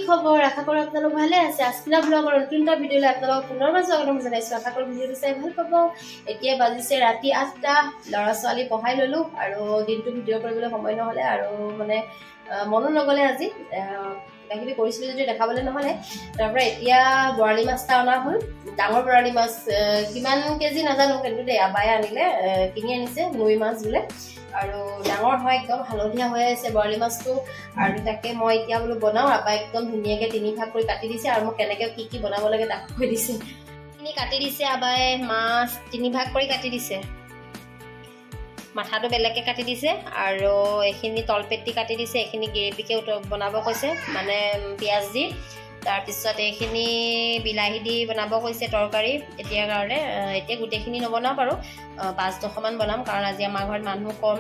খবৰ আশা কৰো আপোনালোক ভালে আছে আস্তিনা ব্লগৰ নতুনটা ভিডিঅ'লৈ আপোনালোকক পুনৰবাৰ স্বাগতম জনাইছো আশা কৰো ভিডিঅ'টো চাই ভাল পাব এতিয়া বাজিছে ৰাতি 8টা লৰা ছোৱালী পঢ়াই ললো আৰু দিনটো ভিডিঅ' কৰিবলৈ সময় নহলে আৰু মানে মন নগলে আজি কিবাকিবি কৰিছিলো যদি দেখাবলৈ নহলে তাৰপৰা এতিয়া বৰালি মাছটা অনা হ'ল ডাঙৰ বৰালি মাছ কিমান কেজি নাজানো কিন্তু দে আবাই আনিলে কিনি আনিছে নৈ মাছ বোলে আৰু ডাঙৰ হয় একদম হালধীয়া হৈ আছে বৰালি মাছটো আৰু তাকে মই এতিয়া বোলো বনাও আবা একদম ধুনীয়াকে তিনি ভাগ কৰি কাটি দিছে আৰু মোক কেনেকে কি বনাব লাগে তাক কৈ দিছে তিনি কাটি দিছে আবাই মাছ তিনি ভাগ কৰি কাটি দিছে মাথাটো বেলেগকে কাটি দিছে আৰু এখিনি তলপেটি কাটি দিছে এখিনি গ্ৰেভিকে বনাব কৈছে মানে পিয়াজ দি তাৰ পিছত এখিনি বিলাহী দি বনাব কৈছে তৰকাৰী এতিয়া কাৰণে এতিয়া গুটেখিনি নবনাও পাৰো 5-10 মান বনাম কাৰণ আজি আমাৰ ঘৰত মানুহ কম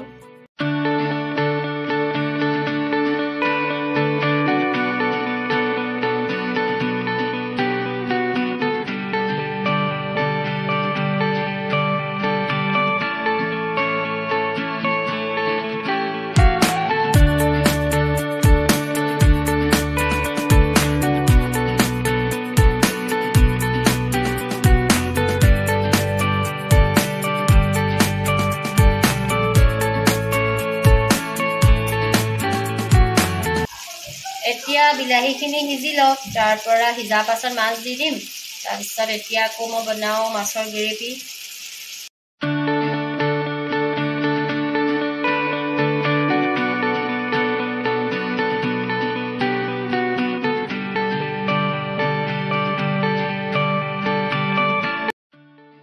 এতিয়া বিলাহীখিনি সিজি লওক তাৰ পৰা সিজা পাছত মাছ দি দিম তাৰ পিছত এতিয়া আকৌ মই বনাও মাছৰ গ্ৰেভি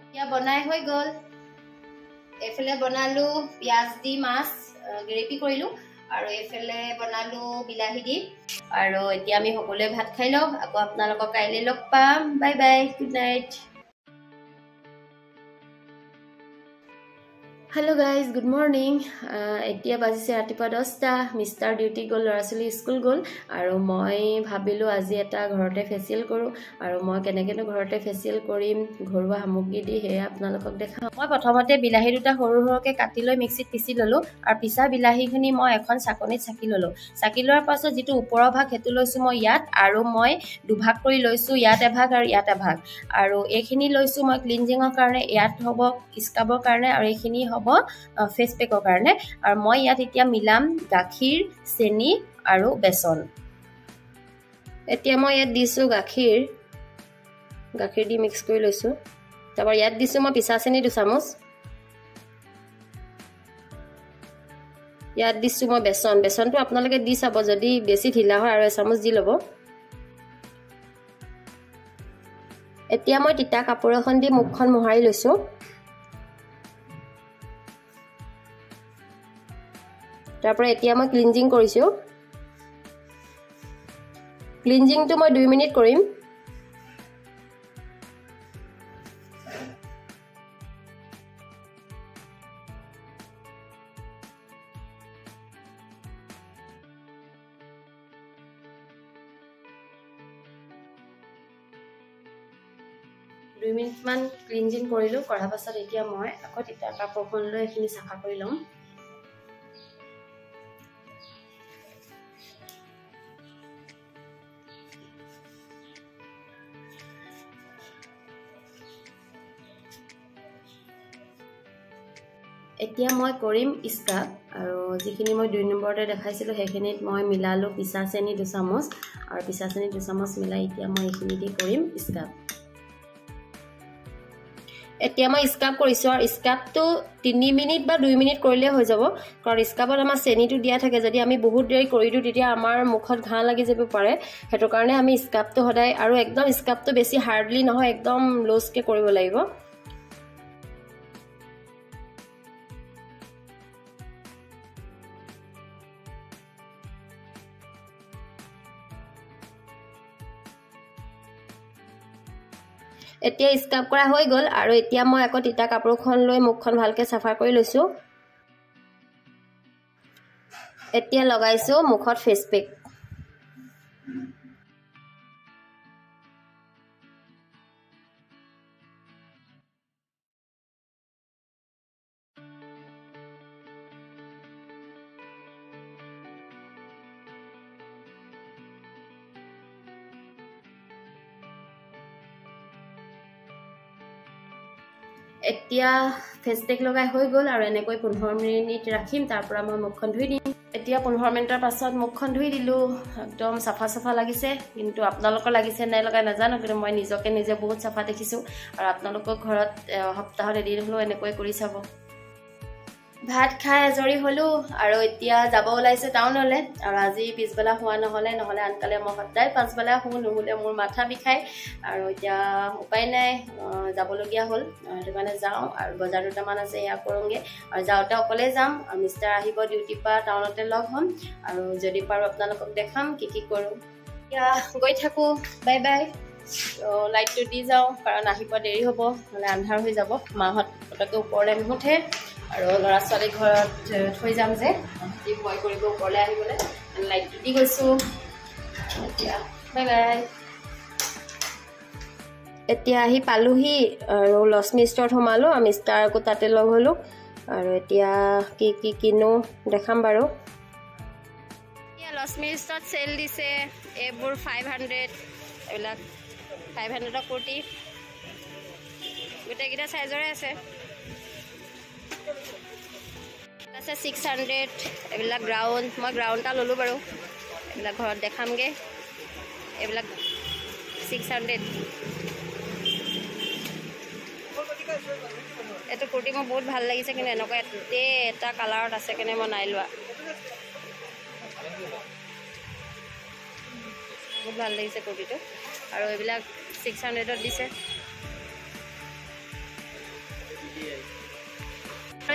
এতিয়া বনাই হৈ গ'ল এফালে বনালো পিয়াজ দি মাছ গ্ৰেভি কৰিলো আৰু এফালে বনালো বিলাহী দি আৰু এতিয়া আমি সকলোৱে ভাত খাই লওঁ আকৌ আপোনালোকক কাইলৈ লগ পাম bye bye good night hello guys good morning এতিয়া বাজিছে ৰাতিপুৱা 10টা মিষ্টাৰ ডিউটি গ'ল ল'ৰা-ছোৱালী স্কুল গ'ল আৰু মই ভাবিলো আজি এটা ঘৰতে ফেচিয়েল কৰো আৰু মই কেনেকেনো ঘৰতে ফেচিয়েল কৰিম ঘৰুৱা সামগ্ৰী দি হে আপোনালোকক দেখাম মই প্ৰথমতে বিলাহী দুটা সৰু সৰুকে কাটি লৈ মিক্সিত পিচি ললো আৰু পিছা বিলাহীখিনি মই এখন চাকনিত চাকি ললো চাকি লোৱাৰ পাছত যেটো ওপৰৰ ভাগ হেতু লৈছো মই ইয়াত আৰু মই দুভাগ কৰি লৈছো ইয়াত এভাগ আৰু ইয়াত এভাগ আৰু এইখিনি লৈছো মই ক্লিনজিংৰ কাৰণে ইয়াত হ'ব স্কাবৰ কাৰণে আৰু এইখিনি হ'ব ফেস পেকৰ কাৰণে আৰু মই ইয়াত এতিয়া মিলাম গাখীৰ চেনি আৰু বেসন এতিয়া মই ইয়াত দিছো গাখীৰ দি মিক্স কৰি লৈছো তাৰপৰ ইয়াত দিছো মই পিছা চেনি 2 চামুচ ইয়াত দিছো মই বেসনটো আপোনালোকে দি চাব যদি বেছি ঢিলা হয় আৰু 1 চামুচ দি ল'ব এতিয়া মই তিতা কাপোৰ এখন দি মুখখন মোহাৰি লৈছো তাৰপৰ এতিয়া মই ক্লিনজিং কৰিছো ক্লিনজিংটো মই 2 মিনিট কৰিম দুই মিনিট মান ক্লিনজিং কৰিলো কৰাৰ পাছত এতিয়া মই আকৌ তিতা কাপোৰখন লৈ এখিনি সাফা কৰি লম এতিয়া মই কৰিম স্কাব আৰু যিখিনি মই 2 নম্বৰতে দেখাইছিলো সেইখিনিত মই মিলালো পিছা চেনি 2 চামুচ আৰু পিছা চেনি 2 চামুচ মিলাই এতিয়া মই এইখিনি দি কৰিম স্কাব এতিয়া মই স্কাব কৰিছো আৰু স্কাবটো 3 মিনিট বা 2 মিনিট কৰিলে হৈ যাব কাৰণ স্কাবত আমাৰ চেনিটো দিয়া থাকে যদি আমি বহুত দেৰি কৰি দিও তেতিয়া আমাৰ মুখত ঘাঁ লাগি যাব পাৰে হেতু কাৰণে আমি স্কাবটো সদায় আৰু একদম স্কাবটো বেছি হাৰ্ডলি নহয় একদম লুজকে কৰিব লাগিব এতিয়া স্কাব কৰা হৈ গল আৰু এতিয়া মই আকৌ তিতা কাপোৰখন লৈ মুখখন ভালকে সাফা কৰি লৈছো এতিয়া লগাইছো মুখত ফেস পেক এতিয়া ফেচ পেক লগাই হৈ গ'ল আৰু এনেকৈ 15 মিনিট ৰাখিম তাৰপৰা মই মুখখন ধুই দিম এতিয়া 15 মিনিটৰ পাছত মুখখন ধুই দিলোঁ একদম চাফা লাগিছে কিন্তু আপোনালোকৰ লাগিছে নাই লগা নাজানো কিন্তু মই নিজকে নিজে বহুত চাফা দেখিছোঁ আৰু আপোনালোকৰ ঘৰত সপ্তাহত এদিন হ'লেও এনেকৈ কৰি চাব ভাত খাই আজৰি হলো আৰু এতিয়া যাব ওলাইছে টাউনলৈ আৰু আজি পিছবেলা হোৱা নহলে আনকালে মই সদায় পাছবেলা হওঁ নহলে মোৰ মাথা বিষায় আৰু এতিয়া উপায় নাই যাবলগীয়া হ'ল সেইটো কাৰণে যাওঁ আৰু বজাৰ দুটামান আছে এয়া কৰোঁগে আৰু যাওঁতে অকলে যাম আৰু মিষ্টাৰ আহিব ডিউটিৰ পৰা টাউনতে লগ হ'ম আৰু যদি পাৰোঁ আপোনালোকক দেখাম কি কৰোঁ এতিয়া গৈ থাকোঁ বাই বাই লাইটটো দি যাওঁ কাৰণ আহিব দেৰি হ'ব নহ'লে আন্ধাৰ হৈ যাব মাহঁত পটককৈ ওপৰলৈ নুঠে আৰু ল'ৰা ছোৱালী ঘৰত থৈ যাম যে ভয় কৰিব ওপৰলৈ আহিবলৈ লাইটটো দি গৈছোঁ এতিয়া বাই বাই এতিয়া আহি পালোহি আৰু লক্ষ্মী ষ্টৰত সোমালোঁ আমি ষ্টাৰ আকৌ তাতে লগ হ'লোঁ আৰু এতিয়া কি কিনো দেখাম বাৰু এতিয়া লক্ষ্মী ষ্টৰত চেল দিছে এইবোৰ 500 এইবিলাক 500ৰ কুৰ্তি গোটেইকেইটা চাইজৰে আছে 600 এইবিলাক গ্ৰাউণ্ড মই গ্ৰাউণ্ড এটা ল'লোঁ বাৰু এইবিলাক ঘৰত দেখামগৈ এইবিলাক 600 এইটো কুৰ্তি মোৰ বহুত ভাল লাগিছে কিন্তু এনেকুৱা এটা কালাৰত আছে কাৰণে মই নাই লোৱা বহুত ভাল লাগিছে কুৰ্তিটো আৰু এইবিলাক 600ত দিছে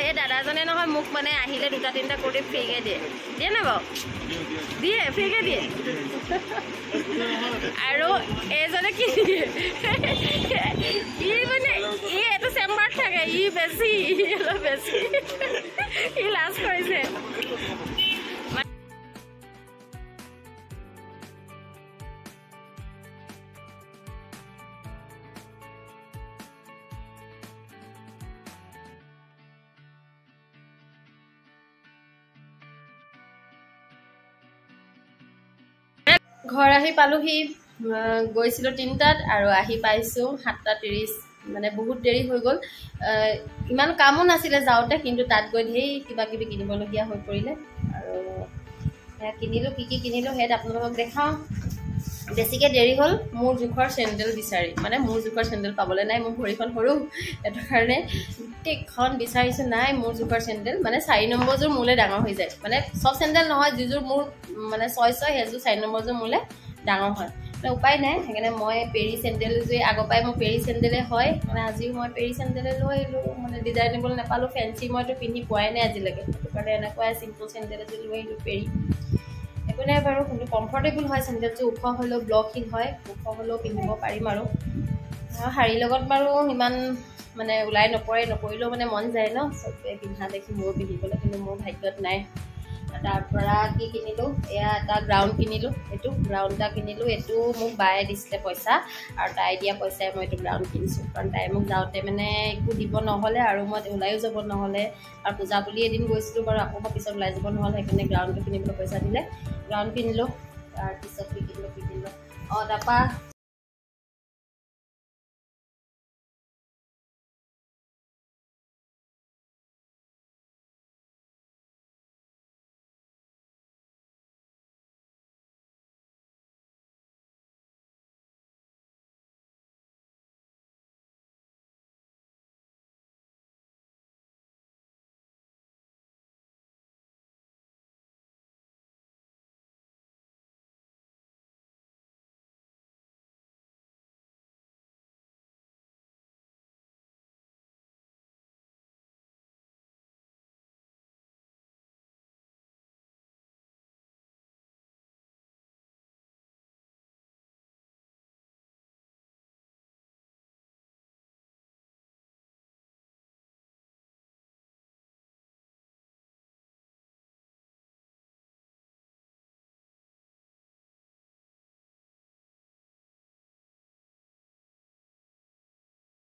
এই দাদাজনে নহয় মোক মানে আহিলে 2-3টা কুৰ্তি ফ্ৰীকে দিয়ে না বাৰু দিয়ে ফ্ৰীকে দিয়ে আৰু এইজনে কি দিয়ে মানে এইটো চেম্বাৰত থাকে বেছি অলপ বেছি লাজ কৰিছে ঘৰ আহি পালোহি গৈছিলোঁ 3টাত আৰু আহি পাইছোঁ 7:30 মানে বহুত দেৰি হৈ গ'ল ইমান কামো নাছিলে যাওঁতে কিন্তু তাত গৈ ঢেৰ কিবা কিবি কিনিবলগীয়া হৈ পৰিলে আৰু সেয়া কিনিলোঁ কি কিনিলোঁ সেই আপোনালোকক দেখাওঁ বেছিকৈ দেৰি হ'ল মোৰ জোখৰ চেণ্ডেল বিচাৰি মানে মোৰ জোখৰ চেণ্ডেল পাবলৈ নাই মোৰ ভৰিখন সৰু সেইটো কাৰণে গোটেইখন বিচাৰিছোঁ নাই মোৰ জোখৰ চেণ্ডেল মানে 4 নম্বৰযোৰ মোলৈ ডাঙৰ হৈ যায় মানে চব চেণ্ডেল নহয় যিযোৰ মোৰ মানে চইচ হয় সেইযোৰ 4 নম্বৰযোৰ মোলৈ ডাঙৰ হয় উপায় নাই সেইকাৰণে মই পেৰি চেণ্ডেল যে আগৰ পৰাই মোৰ পেৰি চেণ্ডেলে হয় মানে আজিও মই পেৰি চেণ্ডেলে লৈ আহিলোঁ মানে ডিজাইনেবল নাপালোঁ ফেঞ্চি মইতো পিন্ধি পোৱাই নাই আজিলৈকে সেইটো কাৰণে এনেকুৱাই চিম্পল চেণ্ডেল এযোৰ লৈ আহিলোঁ পেৰি একো নাই বাৰু কিন্তু কমফৰ্টেবল হয় চেণ্ডেলযোৰ ওখ হ'লেও ব্লক হিল হয় ওখ হ'লেও পিন্ধিব পাৰিম আৰু শাৰীৰ লগত বাৰু ইমান মানে ওলাই নপৰিলেও মানে মন যায় ন চবে পিন্ধা দেখি মোৰো পিন্ধিবলৈ কিন্তু মোৰ ভাগ্যত নাই তাৰপৰা কি কিনিলোঁ এয়া এটা গ্ৰাউণ্ড কিনিলোঁ এইটো গ্ৰাউণ্ড এটা কিনিলোঁ এইটো মোক বায়ে দিছিলে পইচা আৰু তাই দিয়া পইচাই মই এইটো গ্ৰাউণ্ড কিনিছোঁ কাৰণ তাই মোক যাওঁতে মানে একো দিব নহ'লে আৰু মই ওলাইও যাব নহ'লে আৰু পূজা বুলি এদিন গৈছিলোঁ বাৰু আকৌ মই পিছত ওলাই যাব নহ'লে সেইকাৰণে গ্ৰাউণ্ডটো কিনিবলৈ পইচা দিলে গ্ৰাউণ্ড কিনিলোঁ তাৰপিছত কি কিনিলোঁ তাৰপৰা